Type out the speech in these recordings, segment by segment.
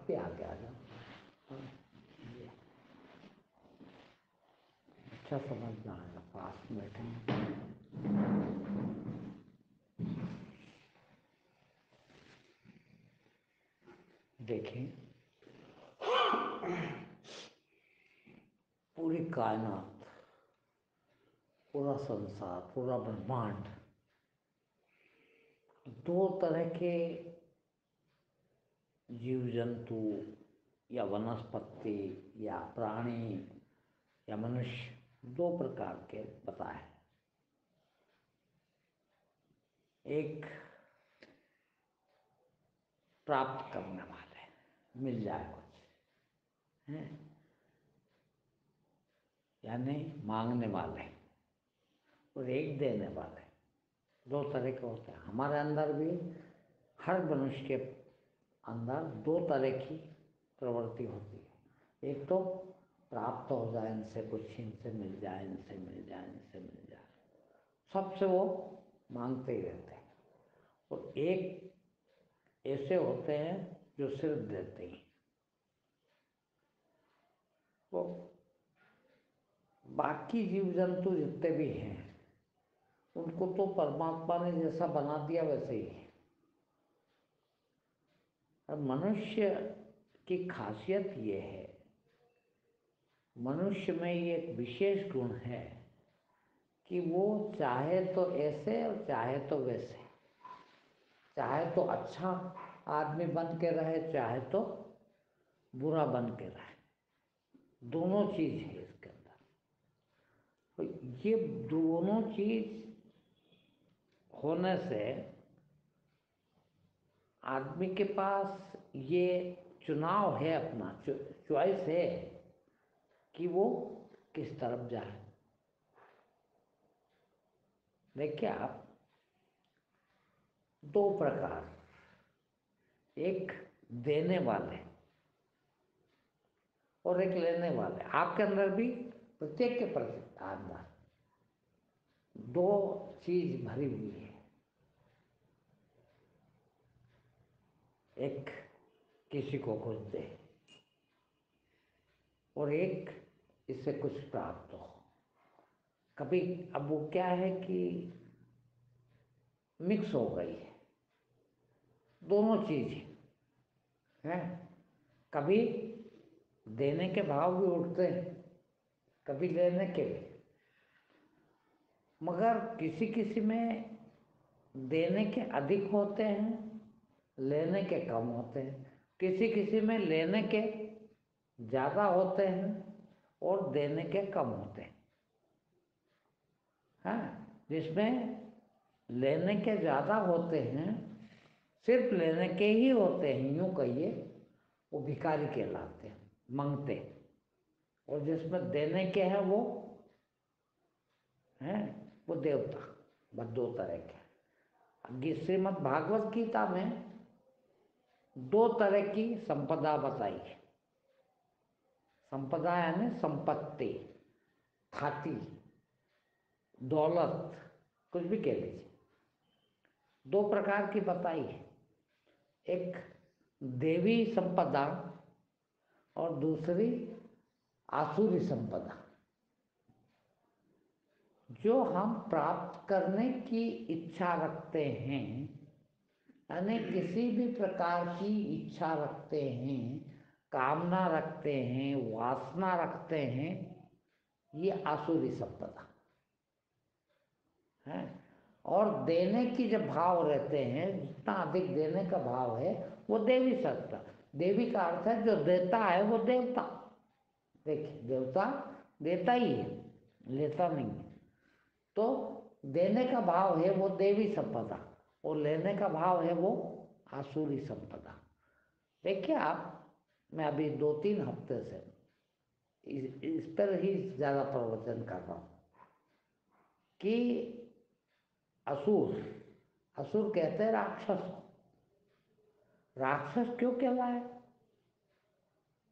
भी आगे आ जाओ। अच्छा समझना है, पास बैठे देखें, पूरी कायनात, पूरा संसार, पूरा ब्रह्मांड दो तरह के जीव जंतु या वनस्पति या प्राणी या मनुष्य, दो प्रकार के बताए। एक प्राप्त करने वाले, मिल जाए कुछ है, यानी मांगने वाले, और एक देने वाले। दो तरह के होते हैं। हमारे अंदर भी, हर मनुष्य के अंदर दो तरह की प्रवृत्ति होती है। एक तो प्राप्त हो जाए, इनसे कुछ, इनसे मिल जाए, इनसे मिल जाए, इनसे मिल जाए, सबसे वो मांगते ही रहते हैं। और एक ऐसे होते हैं जो सिर्फ देते ही। वो बाकी जीव जंतु जितने भी हैं उनको तो परमात्मा ने जैसा बना दिया वैसे ही है। और मनुष्य की खासियत ये है, मनुष्य में ये एक विशेष गुण है कि वो चाहे तो ऐसे और चाहे तो वैसे, चाहे तो अच्छा आदमी बन के रहे, चाहे तो बुरा बन के रहे, दोनों चीज है इसके अंदर। तो ये दोनों चीज होने से आदमी के पास ये चुनाव है, अपना चॉइस है कि वो किस तरफ जाए। देखिए आप, दो प्रकार, एक देने वाले और एक लेने वाले। आपके अंदर भी, प्रत्येक के प्रति अंदर दो चीज भरी हुई है। एक किसी को कुछ दे और एक इससे कुछ प्राप्त हो। कभी अब वो क्या है कि मिक्स हो गई है दोनों चीज है। कभी देने के भाव भी उठते हैं, कभी लेने के भी, मगर किसी किसी में देने के अधिक होते हैं, लेने के कम होते हैं। किसी किसी में लेने के ज़्यादा होते हैं और देने के कम होते हैं। हाँ, जिसमें लेने के ज़्यादा होते हैं, सिर्फ लेने के ही होते हैं, यूँ कहिए, वो भिखारी कहलाते हैं, मांगते। और जिसमें देने के हैं वो हैं, वो देवता। बस दो तरह के। श्रीमद् भागवत गीता में दो तरह की संपदा बताई है। संपदा यानी संपत्ति, खाती, दौलत, कुछ भी कह लीजिए। दो प्रकार की बताई है। एक देवी संपदा और दूसरी आसुरी संपदा। जो हम प्राप्त करने की इच्छा रखते हैं, यानी किसी भी प्रकार की इच्छा रखते हैं, कामना रखते हैं, वासना रखते हैं, ये आसुरी संपदा है। और देने की जब भाव रहते हैं, जितना अधिक देने का भाव है, वो देवी सत्ता। देवी का अर्थ है जो देता है वो देवता। देखिए, देवता देता ही है, लेता नहीं है। तो देने का भाव है वो देवी संपदा, और लेने का भाव है वो आसुरी संपदा। देखिए आप, मैं अभी 2-3 हफ्ते से इस पर ही ज़्यादा प्रवचन कर रहा हूँ कि असुर, असुर कहते हैं राक्षस। राक्षस क्यों कहलाए?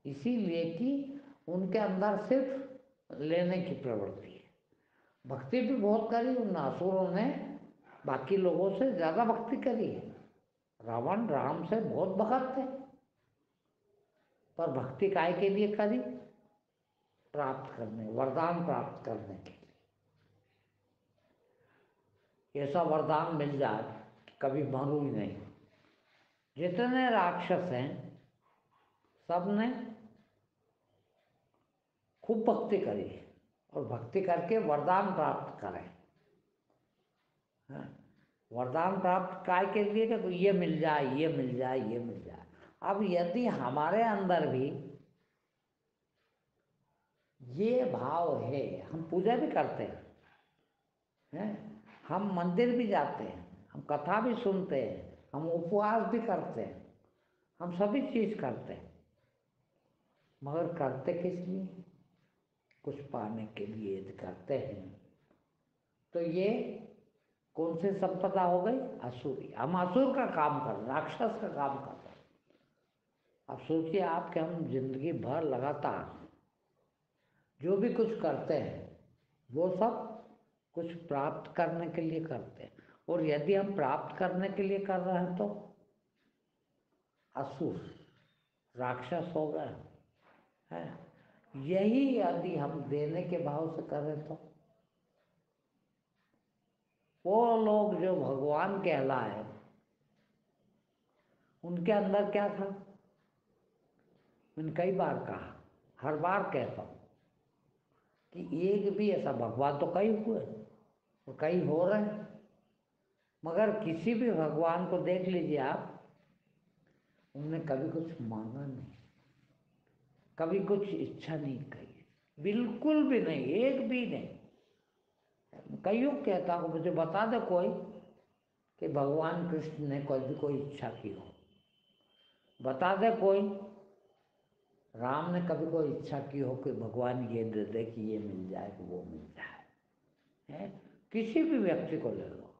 इसीलिए कि उनके अंदर सिर्फ लेने की प्रवृत्ति है। भक्ति भी बहुत करी उन असुरों ने, बाकी लोगों से ज़्यादा भक्ति करी है। रावण राम से बहुत भगत थे, पर भक्ति काय के लिए करी? प्राप्त करने, वरदान प्राप्त करने के लिए। ऐसा वरदान मिल जाए कभी मरूं ही नहीं। जितने राक्षस हैं सबने खूब भक्ति करी और भक्ति करके वरदान प्राप्त करें। वरदान प्राप्त काय के लिए कि ये मिल जाए, ये मिल जाए, ये मिल जाए। अब यदि हमारे अंदर भी ये भाव है, हम पूजा भी करते हैं, हम मंदिर भी जाते हैं, हम कथा भी सुनते हैं, हम उपवास भी करते हैं, हम सभी चीज करते हैं, मगर करते किस लिए? कुछ पाने के लिए करते हैं। तो ये कौन सी संपदा हो गई? असुरी। हम असुर का काम कर रहे हैं, राक्षस का काम कर रहे हैं। अब सोचिए आप कि हम जिंदगी भर लगातार जो भी कुछ करते हैं वो सब कुछ प्राप्त करने के लिए करते हैं, और यदि हम प्राप्त करने के लिए कर रहे हैं तो असुर, राक्षस हो गए हैं। यही यदि हम देने के भाव से करें तो वो लोग जो भगवान कहलाए उनके अंदर क्या था? मैंने कई बार कहा, हर बार कहता हूं कि एक भी ऐसा, भगवान तो कई हुए और कई हो रहे हैं, मगर किसी भी भगवान को देख लीजिए आप, उन्होंने कभी कुछ मांगा नहीं, कभी कुछ इच्छा नहीं कही, बिल्कुल भी नहीं, एक भी नहीं। कईयों कहता हूँ मुझे बता दे कोई कि भगवान कृष्ण ने कोई इच्छा की हो, बता दे कोई राम ने कभी कोई इच्छा की हो कि भगवान ये दे दे कि ये मिल जाए कि वो मिल जाए, है? किसी भी व्यक्ति को ले लो,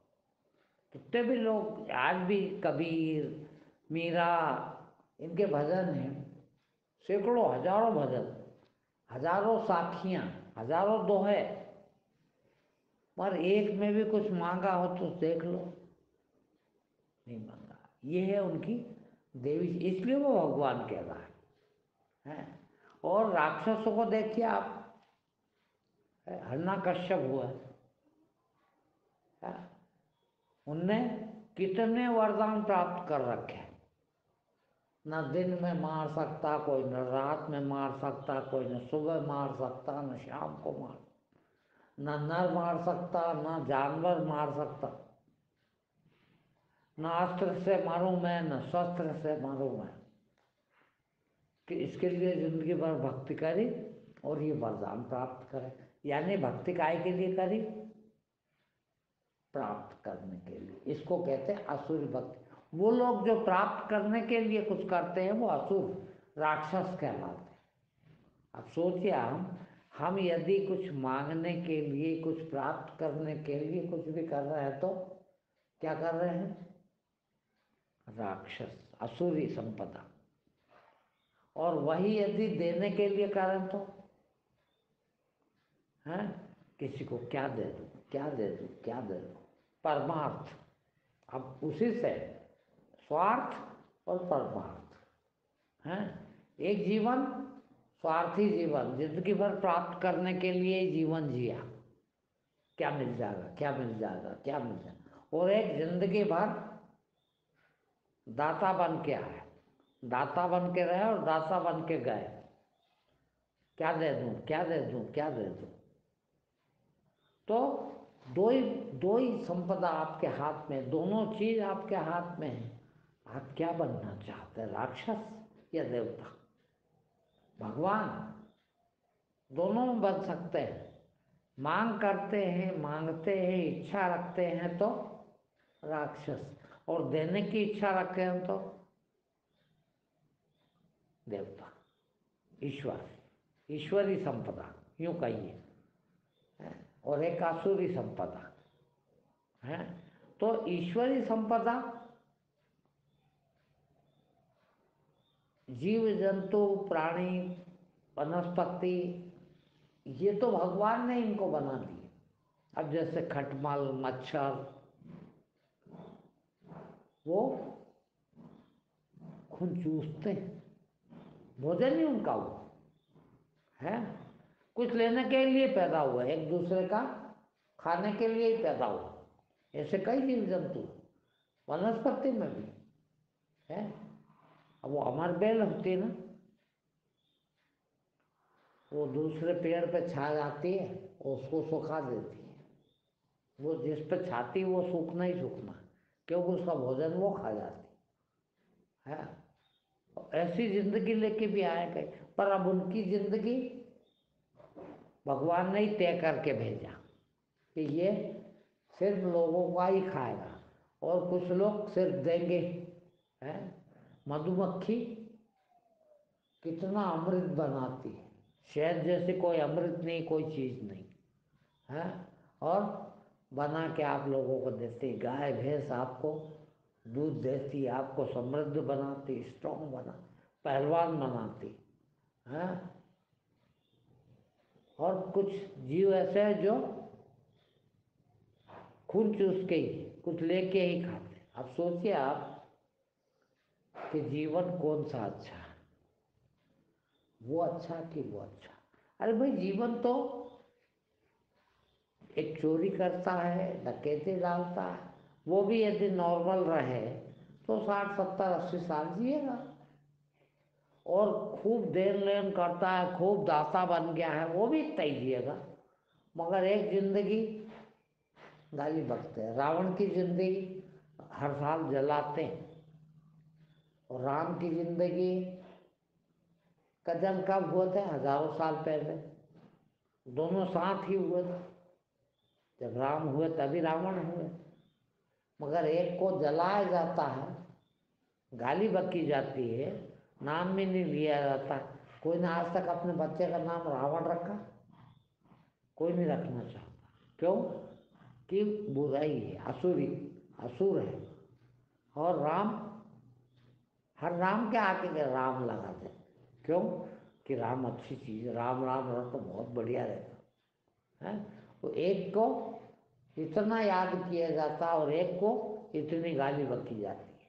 कितने भी लोग आज भी, कबीर, मीरा, इनके भजन हैं, सैकड़ों हजारों भजन, हजारों साखियां, हजारों दोहे, पर एक में भी कुछ मांगा हो तो देख लो, नहीं मांगा। ये है उनकी देवी, इसलिए वो भगवान कह रहा है। और राक्षसों को देखिए आप, हिरण्यकश्यप हुआ, उनने कितने वरदान प्राप्त कर रखे, न दिन में मार सकता कोई, न रात में मार सकता कोई, न सुबह मार सकता, न शाम को मार, न नर मार सकता, न जानवर मार सकता, न अस्त्र से मारूं मैं, न शस्त्र से मारूं मैं, कि इसके लिए जिंदगी भर भक्ति करी और ये वरदान प्राप्त करे। यानी भक्ति काय के लिए करी? प्राप्त करने के लिए। इसको कहते हैं असुर भक्ति। वो लोग जो प्राप्त करने के लिए कुछ करते हैं वो असुर, राक्षस कहलाते हैं। अब सोचिए हम यदि कुछ मांगने के लिए, कुछ प्राप्त करने के लिए कुछ भी कर रहे हैं तो क्या कर रहे हैं? राक्षस, असुरी संपदा। और वही यदि देने के लिए करें तो है, किसी को क्या दे दूं, क्या दे दूं, क्या दे दूं, परमार्थ। अब उसी से स्वार्थ और परमार्थ है। एक जीवन स्वार्थी जीवन, जिंदगी भर प्राप्त करने के लिए जीवन जिया, क्या मिल जाएगा, क्या मिल जाएगा, क्या मिल जाएगा। और एक जिंदगी भर दाता बन के आए, दाता बन के रहे और दाता बन के गए, क्या दे दूं, क्या दे दूं, क्या दे दूं। तो दो ही संपदा आपके हाथ में, दोनों चीज आपके हाथ में है। आप क्या बनना चाहते हैं, राक्षस या देवता? भगवान दोनों में बन सकते हैं। मांग करते हैं, मांगते हैं, इच्छा रखते हैं तो राक्षस, और देने की इच्छा रखते हैं तो देवता, ईश्वर, ईश्वरी संपदा यूं कहिए, और एक आसुरी संपदा है। तो ईश्वरी संपदा जीव जंतु, प्राणी, वनस्पति, ये तो भगवान ने इनको बना दिए। अब जैसे खटमल, मच्छर, वो खून चूसते हैं, भोजन ही उनका हुआ है। कुछ लेने के लिए पैदा हुआ, एक दूसरे का खाने के लिए ही पैदा हुआ। ऐसे कई जीव जंतु वनस्पति में भी है। अब वो अमर बेल होती है ना, वो दूसरे पेड़ पे छा जाती है, उसको सुखा देती है। वो जिस पे छाती वो सूखना ही सूखना, क्योंकि उसका भोजन वो खा जाती है। ऐसी जिंदगी लेके भी आए गए, पर अब उनकी जिंदगी भगवान ने ही तय करके भेजा कि ये सिर्फ लोगों का ही खाएगा, और कुछ लोग सिर्फ देंगे। है मधुमक्खी कितना अमृत बनाती है, शहद जैसे कोई अमृत नहीं, कोई चीज़ नहीं है। और बना के आप लोगों को देती, गाय भैंस आपको दूध देती, आपको समृद्ध बनाती, स्ट्रॉन्ग बना, पहलवान बनाती है। और कुछ जीव ऐसे हैं जो खून चूस के ही कुछ लेके ही खाते। अब सोचिए आप कि जीवन कौन सा अच्छा है, वो अच्छा कि वो अच्छा। अरे भाई जीवन तो एक चोरी करता है, डकैती डालता है, वो भी यदि नॉर्मल रहे तो 60 70 80 साल जिएगा। और खूब देन लेन करता है, खूब दाता बन गया है, वो भी इतना ही जिएगा। मगर एक जिंदगी गाली बकते हैं। रावण की जिंदगी हर साल जलाते हैं, और राम की जिंदगी का जन्म कब हुए थे? हजारों साल पहले। दोनों साथ ही हुए थे, जब राम हुए तभी रावण हुए। मगर एक को जलाया जाता है, गाली बकी जाती है, नाम भी नहीं लिया जाता। कोई ने आज तक अपने बच्चे का नाम रावण रखा? कोई नहीं रखना चाहता। क्यों? कि बुराई है, असुरी, असुर है। और राम, हर राम के आगे के राम लगा दे। क्यों? कि राम अच्छी चीज़ है, राम राम राम तो बहुत बढ़िया रहता है। तो एक को इतना याद किया जाता और एक को इतनी गाली बकी जाती है।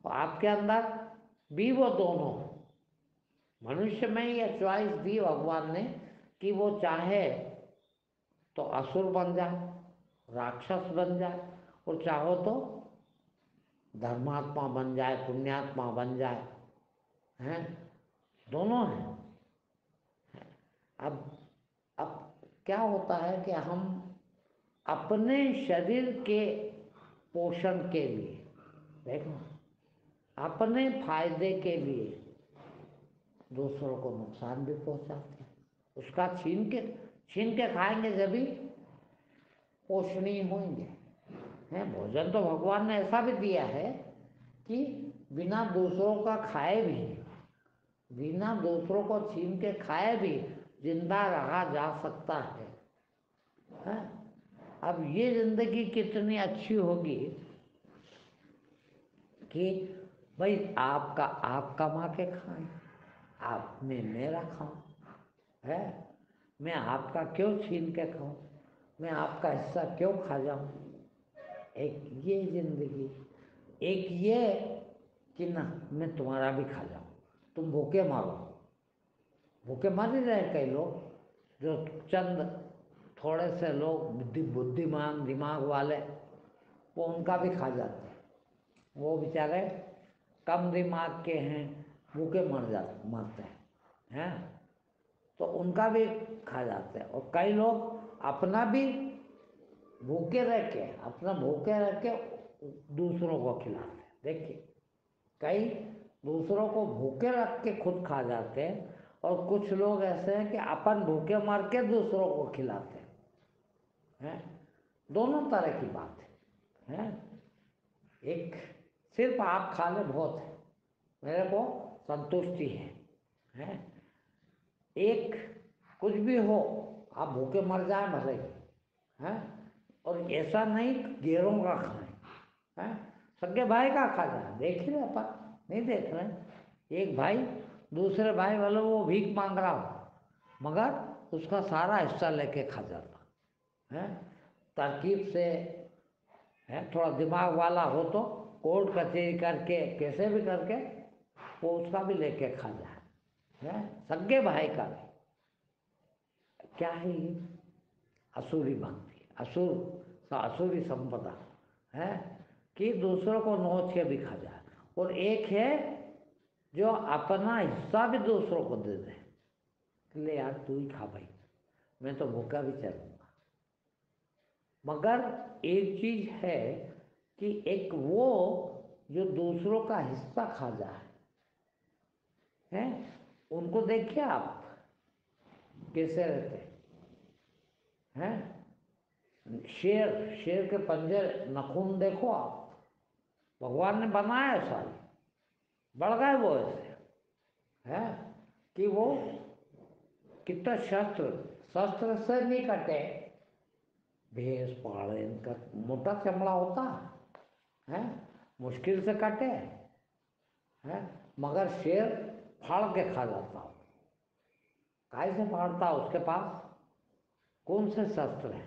तो आपके अंदर भी वो दोनों, मनुष्य में ये चॉइस दी भगवान ने कि वो चाहे तो असुर बन जाए, राक्षस बन जाए, और चाहो तो धर्मात्मा बन जाए, पुण्यात्मा बन जाए। हैं, दोनों हैं। अब अब क्या होता है कि हम अपने शरीर के पोषण के लिए, देखो, अपने फायदे के लिए दूसरों को नुकसान भी पहुंचाते हैं। उसका छीन के खाएंगे जब भी पोषणीय होंगे। हैं, भोजन तो भगवान ने ऐसा भी दिया है कि बिना दूसरों का खाए भी, बिना दूसरों को छीन के खाए भी जिंदा रहा जा सकता है। हैं? अब ये जिंदगी कितनी अच्छी होगी कि भाई आपका आप कमा के खाएं, आप में मेरा खाऊं, है। मैं आपका क्यों छीन के खाऊं, मैं आपका हिस्सा क्यों खा जाऊं। एक ये जिंदगी, एक ये कि ना मैं तुम्हारा भी खा जाऊं, तुम भूखे मारो। भूखे मर ही रहे कई लोग, जो चंद थोड़े से लोग बुद्धिमान दिमाग वाले, वो उनका भी खा जाते हैं। वो बेचारे कम दिमाग के हैं, भूखे मरते हैं। तो उनका भी खा जाते हैं। और कई लोग अपना भी भूखे रह के, अपना भूखे रह के दूसरों को खिलाते हैं। देखिए, कई दूसरों को भूखे रख के खुद खा जाते हैं, और कुछ लोग ऐसे हैं कि अपन भूखे मर के दूसरों को खिलाते हैं। दोनों तरह की बात है। एक सिर्फ आप खा ले बहुत है, मेरे को संतुष्टि है। एक कुछ भी हो, आप भूखे मर जाए भले ही, हैं। और ऐसा नहीं गैरों का खाएं, हैं, सगे भाई का खा जाए। देख ही रहे अपन, नहीं देख रहे? एक भाई दूसरे भाई वाले वो भीख मांग रहा हो, मगर उसका सारा हिस्सा लेके खा जाता है। तरकीब से है, थोड़ा दिमाग वाला हो तो कोर्ट कचहरी करके कैसे भी करके वो उसका भी लेके खा जाए। है, सगे भाई का भी। क्या है ये? असुरी भक्ति, असुरी संपदा है कि दूसरों को नोच के भी खा जाए। और एक है जो अपना हिस्सा भी दूसरों को दे दे, ले यार तू ही खा भाई, मैं तो भूखा भी चलूंगा। मगर एक चीज है कि एक वो जो दूसरों का हिस्सा खा जाए है, उनको देखिए आप कैसे रहते हैं। शेर, शेर के पंजे नखून देखो आप, भगवान ने बनाया सारे, बढ़ गए वो ऐसे है कि वो कितना शस्त्र शस्त्र से नहीं कटे। भैंस पाड़े इनका मोटा चमड़ा होता है, मुश्किल से कटे है, मगर शेर फाड़ के खा जाता हो। काय से फाड़ता? उसके पास कौन से शस्त्र है?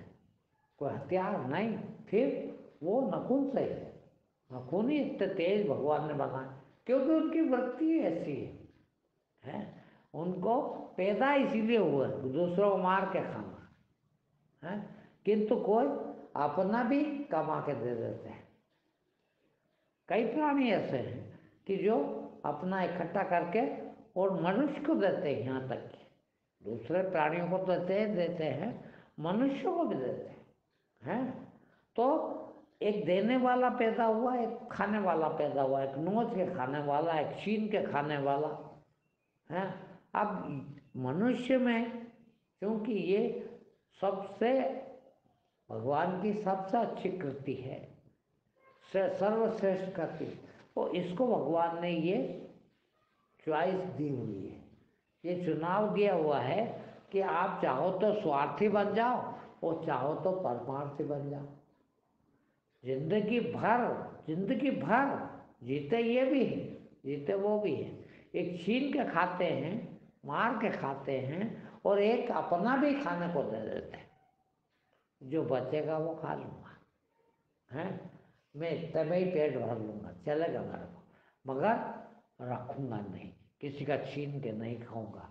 कोई हथियार नहीं, फिर वो नखून से है। नखून ही इतने तेज भगवान ने बनाए क्योंकि उनकी वृत्ति ऐसी है। उनको पैदा इसीलिए हुआ दूसरों को मार के खाना है, किंतु कोई अपना भी कमा के दे देते हैं। कई प्राणी ऐसे हैं कि जो अपना इकट्ठा करके और मनुष्य को देते हैं, यहाँ तक कि दूसरे प्राणियों को देते हैं, मनुष्यों को भी देते हैं। तो एक देने वाला पैदा हुआ, एक खाने वाला पैदा हुआ, एक नोच के खाने वाला, एक छीन के खाने वाला है। अब मनुष्य में क्योंकि ये सबसे भगवान की सबसे अच्छी कृति है, सर्वश्रेष्ठ कृति, तो इसको भगवान ने ये चॉइस दी हुई है, ये चुनाव दिया हुआ है कि आप चाहो तो स्वार्थी बन जाओ और चाहो तो परमार्थी बन जाओ। जिंदगी भर जीते ये भी है, जीते वो भी है। एक छीन के खाते हैं, मार के खाते हैं, और एक अपना भी खाने को दे देते हैं, जो बचेगा वो खा लूँगा हैं, मैं इतने में ही पेट भर लूँगा, चलेगा मेरे को, मगर रखूँगा नहीं, किसी का छीन के नहीं खाऊंगा,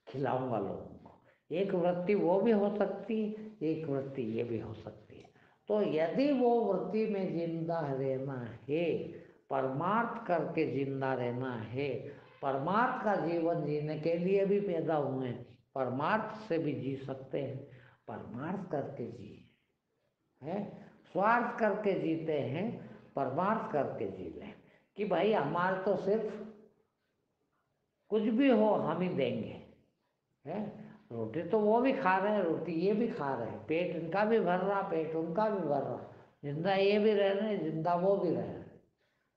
खिलाऊंगा लोगों को। एक वृत्ति वो भी हो सकती है, एक वृत्ति ये भी हो सकती है। तो यदि वो वृत्ति में जिंदा रहना है, परमार्थ करके जिंदा रहना है, परमार्थ का जीवन जीने के लिए भी पैदा हुए हैं, परमार्थ से भी जी सकते हैं, परमार्थ करके जी है, स्वार्थ करके जीते हैं, परमार्थ करके जी रहे हैं कि भाई हमारे तो सिर्फ कुछ भी हो हम ही देंगे है। रोटी तो वो भी खा रहे हैं, रोटी ये भी खा रहे हैं, पेट इनका भी भर रहा, पेट उनका भी भर रहा, जिंदा ये भी रह रहे, जिंदा वो भी रह रहे,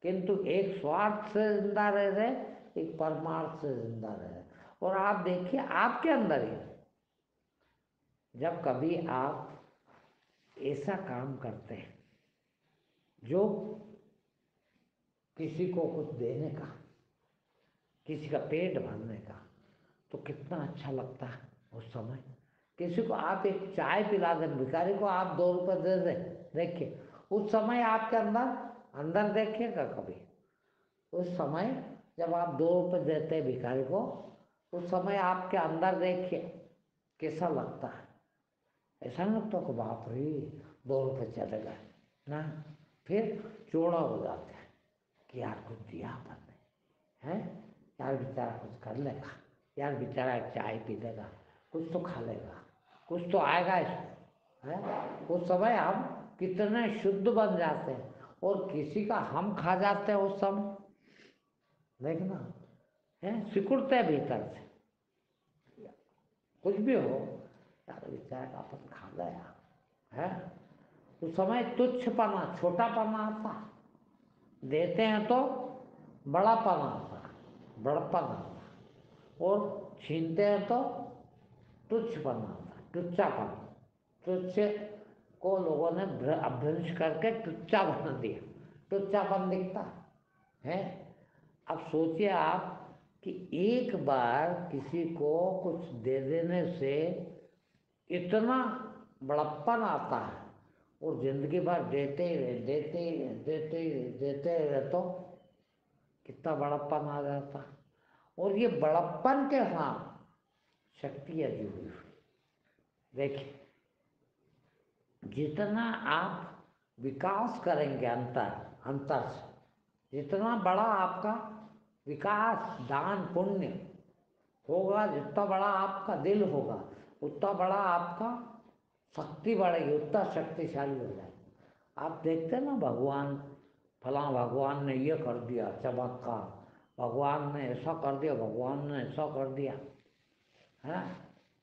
किंतु एक स्वार्थ से जिंदा रह रहे, एक परमार्थ से जिंदा रह रहे। और आप देखिए आपके अंदर ही जब कभी आप ऐसा काम करते हैं जो किसी को कुछ देने का, किसी का पेट भरने का, तो कितना अच्छा लगता है उस समय। किसी को आप एक चाय पिला दें, भिखारी को आप 2 रुपये दे दें, देखिए उस समय आपके अंदर अंदर देखिएगा कभी, उस समय जब आप 2 रुपये देते हैं भिखारी को, उस समय आपके अंदर देखिए कैसा लगता है। ऐसा नहीं लगता कि बाप रे 2 रुपये चले गए ना, फिर चौड़ा हो जाते हैं कि यार कुछ दिया अपन ने है, यार बेचारा कुछ कर लेगा, यार बेचारा चाय पी लेगा, कुछ तो खा लेगा, कुछ तो आएगा इसको है। उस समय हम कितने शुद्ध बन जाते हैं और किसी का हम खा जाते हैं उस समय, देखना है, सिकुड़ते हैं भीतर से, कुछ भी हो यार बेचारा अपन खा गया है। उस समय तुच्छपना, छोटापना आता, देते हैं तो बड़ापन आता, बड़पन आता, और छीनते हैं तो तुच्छपन आता, तुच्छापन। तुच्छ को लोगों ने अभ्रंश करके तुच्छा बना दिया, तुच्छापन दिखता है। अब सोचिए आप कि एक बार किसी को कुछ दे देने से इतना बड़प्पन आता है, और जिंदगी भर देते ही रहे, देते ही रहे, देते ही रहे, देते ही रहे, तो कितना बड़प्पन आ जाता। और ये बड़प्पन के साथ शक्तियाँ जुड़ी हुई। देखिए, जितना आप विकास करेंगे अंतर से, जितना बड़ा आपका विकास दान पुण्य होगा, जितना बड़ा आपका दिल होगा, उतना बड़ा आपका शक्ति बढ़ेगी, उतना शक्तिशाली हो जाएगा। आप देखते ना, भगवान फला भगवान ने ये कर दिया चमत्कार, भगवान ने ऐसा कर दिया, भगवान ने ऐसा कर दिया, है ना?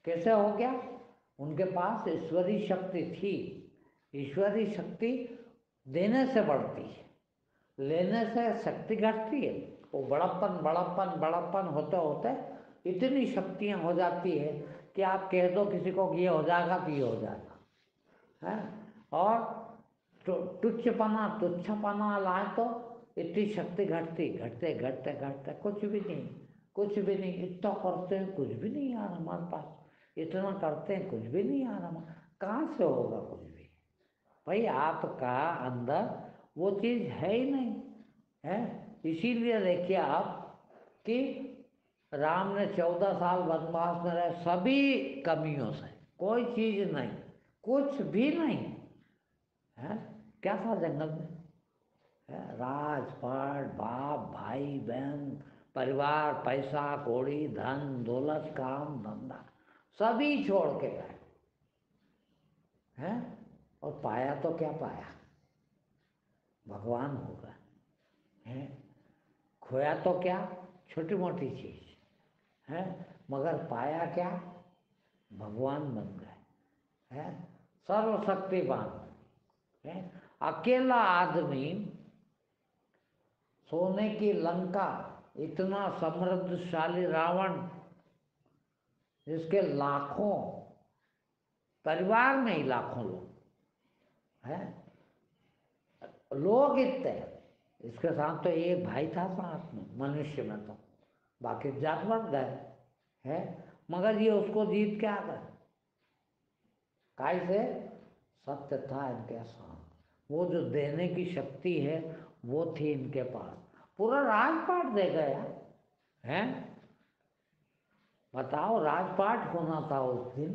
कैसे हो गया? उनके पास ईश्वरीय शक्ति थी। ईश्वरीय शक्ति देने से बढ़ती है, लेने से शक्ति घटती है। वो बड़प्पन बड़प्पन बड़प्पन होते होते इतनी शक्तियाँ हो जाती है कि आप कह दो किसी को कि ये हो जाएगा तो ये हो जाएगा, है। और तुच्छपना तुच्छपना लाए तो इतनी शक्ति घटती, घटते घटते घटते कुछ भी नहीं, कुछ भी नहीं। इतना करते हैं कुछ भी नहीं आ रहा हमारे पास, इतना करते हैं कुछ भी नहीं आ रहा, कहाँ से होगा कुछ भी? भाई आपका अंदर वो चीज़ है ही नहीं, है। इसीलिए देखिए आप कि राम ने 14 साल वनवास में रहे, सभी कमियों से, कोई चीज़ नहीं, कुछ भी नहीं, है। क्या था जंगल में? राजपाट, बाप भाई बहन, परिवार, पैसा कौड़ी, धन दौलत, काम धंधा, सभी छोड़ के गए, हैं। और पाया तो क्या पाया? भगवान होगा, है। खोया तो क्या? छोटी मोटी चीज, है। मगर पाया क्या? भगवान बन गए, है। सर्वशक्तिवान, है। अकेला आदमी सोने की लंका, इतना समृद्धशाली रावण, जिसके लाखों परिवार में ही लाखों लोग, हैं, लोग इतने, इसके साथ तो एक भाई था साथ में, मनुष्य में तो बाकी जानवर गए, है। मगर ये उसको जीत के आ गए, कैसे? सत्य था इनके साथ, वो जो देने की शक्ति है वो थी इनके पास। पूरा राजपाट दे गया, हैं। बताओ, राजपाट होना था उस दिन,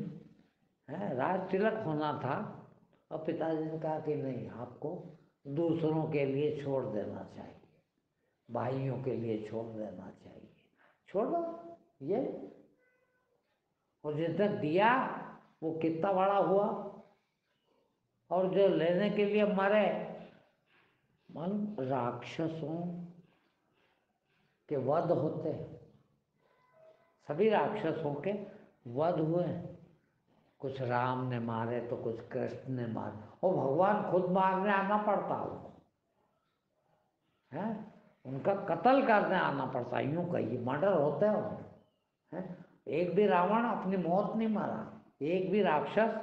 है, राज तिलक होना था। और पिताजी ने कहा कि नहीं, आपको दूसरों के लिए छोड़ देना चाहिए, भाइयों के लिए छोड़ देना चाहिए, छोड़ो ये। और जिसने दिया वो कितना बड़ा हुआ, और जो लेने के लिए मरे, मालूम राक्षसों के वध होते हैं, सभी राक्षसों के वध हुए, कुछ राम ने मारे तो कुछ कृष्ण ने मारे, और भगवान खुद मारने आना पड़ता उनको, है। उनका कत्ल करने आना पड़ता, यूं कहिए मर्डर होते हैं उनके, हैं। एक भी रावण अपनी मौत नहीं मरा, एक भी राक्षस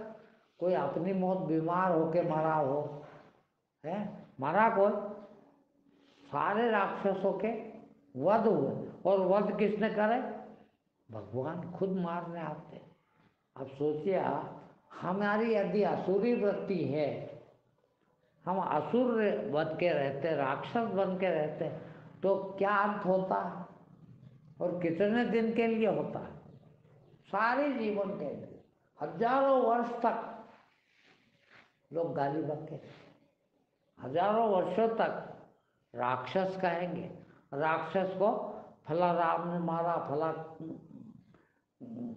कोई अपनी मौत बीमार होके मरा हो, है, मरा कोई? सारे राक्षसों के वध हुए, और वध किसने करे? भगवान खुद मारने आते। अब सोचिए आप, हमारी यदि असुरी वृत्ति है, हम असुर बन के रहते, राक्षस बन के रहते, तो क्या अंत होता? और कितने दिन के लिए होता? सारे जीवन के लिए, हजारों वर्ष तक लोग गाली बके, हजारों वर्षों तक राक्षस कहेंगे। राक्षस को फला राम ने मारा, फला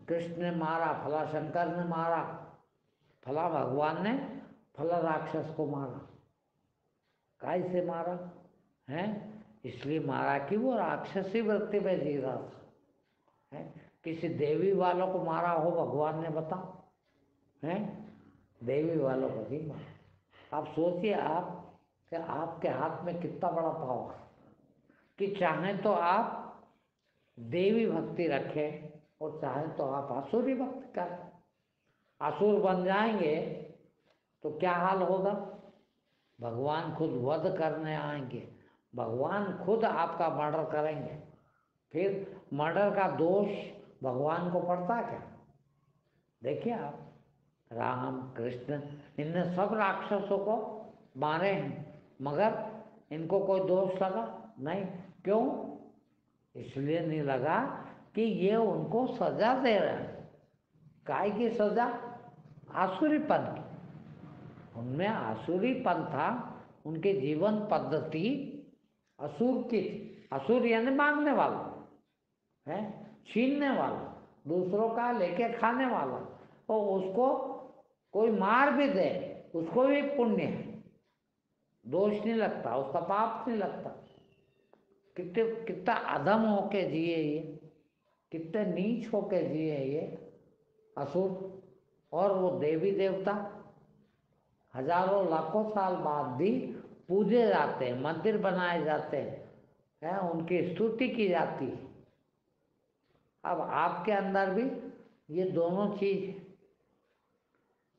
कृष्ण ने मारा, फला शंकर ने मारा, फला भगवान ने फला राक्षस को मारा। कैसे मारा? है, इसलिए मारा कि वो राक्षसी वृत्ति में जी रहा था, है। किसी देवी वालों को मारा हो भगवान ने, बताओ, है। देवी वालों को नहीं मारा। आप सोचिए आप कि आपके हाथ में कितना बड़ा पावर, कि चाहे तो आप देवी भक्ति रखें और चाहे तो आप आसुरी भक्ति करें। असुर बन जाएंगे तो क्या हाल होगा? भगवान खुद वध करने आएंगे, भगवान खुद आपका मर्डर करेंगे। फिर मर्डर का दोष भगवान को पड़ता क्या? देखिए आप, राम कृष्ण इनने सब राक्षसों को मारे हैं, मगर इनको कोई दोष लगा नहीं। क्यों? इसलिए नहीं लगा कि ये उनको सजा दे रहे हैं। काय की सजा? आसुरीपन की। उनमें आसुरीपन था, उनकी जीवन पद्धति असुर की थी। असुर यानी मांगने वाला है, छीनने वाला, दूसरों का लेके खाने वाला। और उसको कोई मार भी दे उसको भी पुण्य है, दोष नहीं लगता, उसका पाप नहीं लगता। कितने कितना अधम होके जिए ये, कितने नीच होके जिए ये असुर। और वो देवी देवता हजारों लाखों साल बाद भी पूजे जाते हैं, मंदिर बनाए जाते हैं, उनकी स्तुति की जाती है। अब आपके अंदर भी ये दोनों चीज,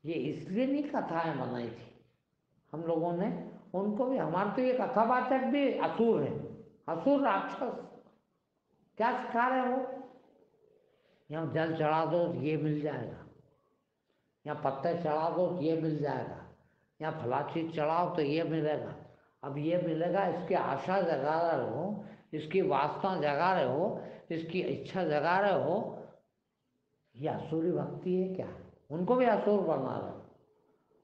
ये इसलिए नहीं कथाएं बनाई थी हम लोगों ने, उनको भी। हमारे तो ये कथावाचक भी असुर है, असुर राक्षस। क्या सिखा रहे हो? यहाँ जल चढ़ा दो तो ये मिल जाएगा, यहाँ पत्ते चढ़ा दो तो ये मिल जाएगा, यहाँ फला चीज चढ़ाओ तो ये मिलेगा। अब ये मिलेगा, इसकी आशा जगा रहे हो, इसकी वासना जगा रहे हो, इसकी इच्छा जगा रहे हो। ये असुरी भक्ति है क्या? उनको भी असुर बना रहे हो।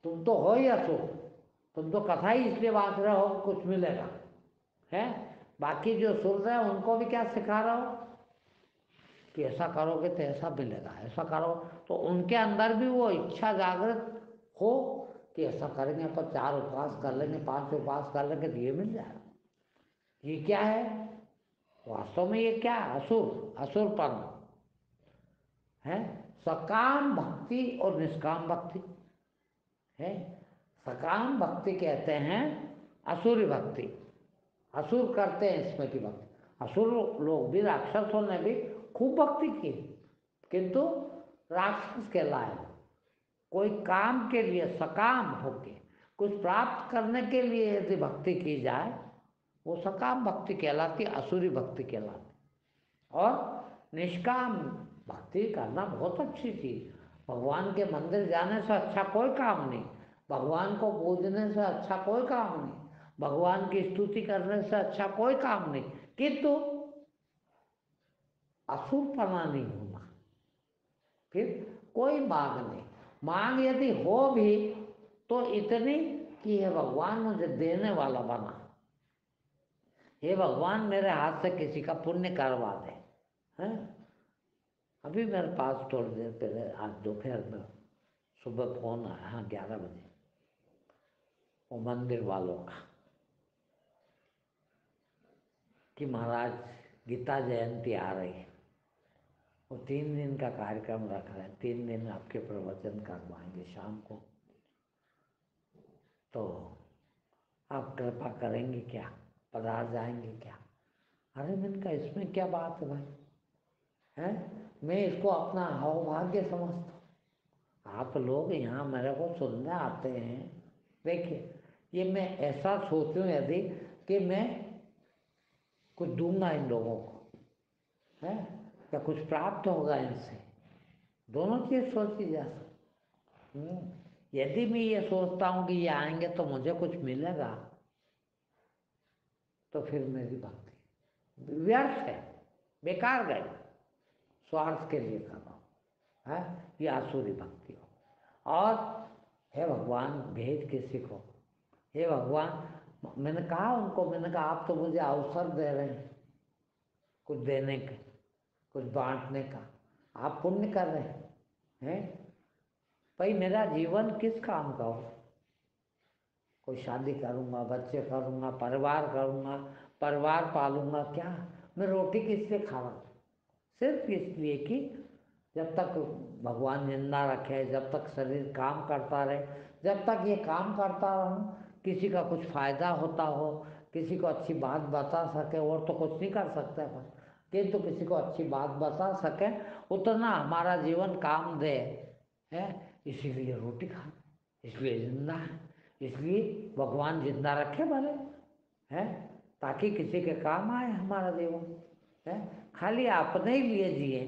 तुम तो हो ही असुर, तुम तो कथा ही इसलिए बांट रहे हो कुछ मिलेगा है। बाकी जो सुर रहे हैं उनको भी क्या सिखा रहे हो कि ऐसा करोगे तो ऐसा मिलेगा, ऐसा करो। तो उनके अंदर भी वो इच्छा जागृत हो कि ऐसा करेंगे, अपन 4 उपवास कर लेंगे, 5 उपवास कर लेंगे तो ये मिल जाएगा। ये क्या है वास्तव में? ये क्या है? असुर, असुरपन है। सकाम भक्ति और निष्काम भक्ति है। सकाम भक्ति कहते हैं असुरी भक्ति, असुर करते हैं इसमें की भक्ति। असुर लोग भी, राक्षसों ने भी खूब भक्ति की, किंतु राक्षस कहलाए। कोई काम के लिए सकाम होके कुछ प्राप्त करने के लिए यदि भक्ति की जाए वो सकाम भक्ति कहलाती, असुरी भक्ति कहलाती। और निष्काम भक्ति करना बहुत अच्छी चीज। भगवान के मंदिर जाने से अच्छा कोई काम नहीं, भगवान को पूजने से अच्छा कोई काम नहीं, भगवान की स्तुति करने से अच्छा कोई काम नहीं, किंतु असुरपना नहीं होना। फिर कोई मांग नहीं, मांग यदि हो भी तो इतनी कि हे भगवान मुझे देने वाला बना, हे भगवान मेरे हाथ से किसी का पुण्य करवा दे। हैं? अभी मेरे पास थोड़ी देर पहले, आज दोपहर में, सुबह फोन आया, हाँ 11 बजे, वो मंदिर वालों का कि महाराज गीता जयंती आ रही है, वो 3 दिन का कार्यक्रम रख रहे हैं, 3 दिन आपके प्रवचन करवाएंगे शाम को, तो आप कृपा करेंगे क्या, पधार जाएंगे क्या? अरे मैंने कहा इसमें क्या बात है भाई, हैं? मैं इसको अपना सौभाग्य समझता हूँ। आप लोग यहाँ मेरे को सुनने आते हैं। देखिए ये मैं ऐसा सोचूं यदि कि मैं कुछ दूंगा इन लोगों को, है, या कुछ प्राप्त होगा इनसे, दोनों चीज सोची जा सकती। यदि मैं ये सोचता हूँ कि ये आएंगे तो मुझे कुछ मिलेगा, तो फिर मेरी भक्ति व्यर्थ है, बेकार गई, स्वार्थ के लिए कर रहा हूँ, है, ये आसुरी भक्ति हो। और हे भगवान भेज किसी को, हे भगवान, मैंने कहा उनको, मैंने कहा आप तो मुझे अवसर दे रहे हैं कुछ देने के, कुछ बांटने का, आप पुण्य कर रहे हैं भाई, मेरा जीवन किस काम का हो? कोई शादी करूँगा, बच्चे करूँगा, परिवार करूँगा, परिवार पालूंगा, क्या मैं रोटी किस लिए खा रहा हूँ? सिर्फ इसलिए कि जब तक भगवान जिंदा रखे, जब तक शरीर काम करता रहे, जब तक ये काम करता रहूँ, किसी का कुछ फायदा होता हो, किसी को अच्छी बात बता सके, और तो कुछ नहीं कर सकते अपन, किंतु किसी को अच्छी बात बता सके, उतना हमारा जीवन काम दे, है, इसीलिए रोटी खा, इसलिए जिंदा है, इसलिए भगवान जिंदा रखे भले, है, ताकि किसी के काम आए हमारा जीवन, है। खाली अपने ही लिए जिए,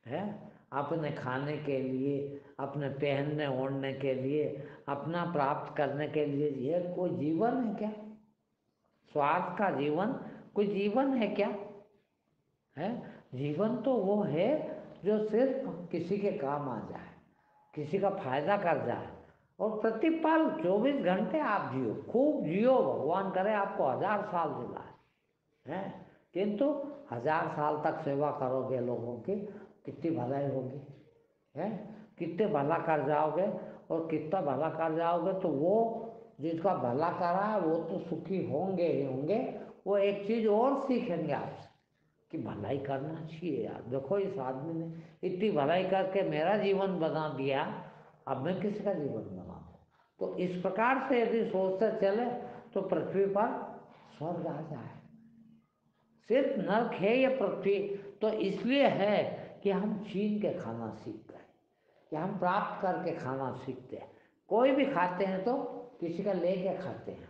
है, अपने खाने के लिए, अपने पहनने ओढ़ने के लिए, अपना प्राप्त करने के लिए, ये कोई जीवन है क्या? स्वार्थ का जीवन कोई जीवन है क्या? है। जीवन तो वो है जो सिर्फ किसी के काम आ जाए, किसी का फायदा कर जाए, और प्रतिपल 24 घंटे आप जियो, खूब जियो, भगवान करे आपको 1000 साल दिलाए हैं। किंतु 1000 साल तक सेवा करोगे लोगों की, कितनी भलाई होगी है, कितने भला कर जाओगे, और कितना भला कर जाओगे तो वो जिसका भला करा है वो तो सुखी होंगे ही होंगे। वो एक चीज़ और सीखेंगे आपसे कि भलाई करना चाहिए यार, देखो इस आदमी ने इतनी भलाई करके मेरा जीवन बना दिया, अब मैं किसी का जीवन बना दूँ। तो इस प्रकार से यदि सोचते चले तो पृथ्वी पर स्वर्ग आ जाए। सिर्फ नरक है ये पृथ्वी तो इसलिए है कि हम छीन के खाना सीख गए, कि हम प्राप्त करके खाना सीखते हैं। कोई भी खाते हैं तो किसी का लेके खाते हैं,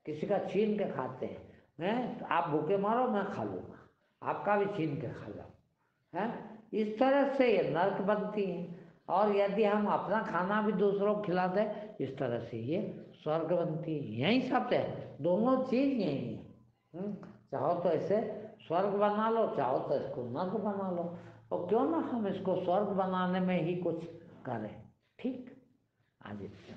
किसी का छीन के खाते हैं। मैं आप भूखे मारो मैं खा लूँगा, आपका भी छीन के खा जाओ है। इस तरह से ये नरक बनती है। और यदि हम अपना खाना भी दूसरों को खिला दें, इस तरह से ये स्वर्ग बनती है। यही शब्द है, दोनों चीज यही है। चाहो तो इसे स्वर्ग बना लो, चाहो तो इसको नर्क बना लो, और क्यों ना हम इसको स्वर्ग बनाने में ही कुछ करें। ठीक, आदित्य।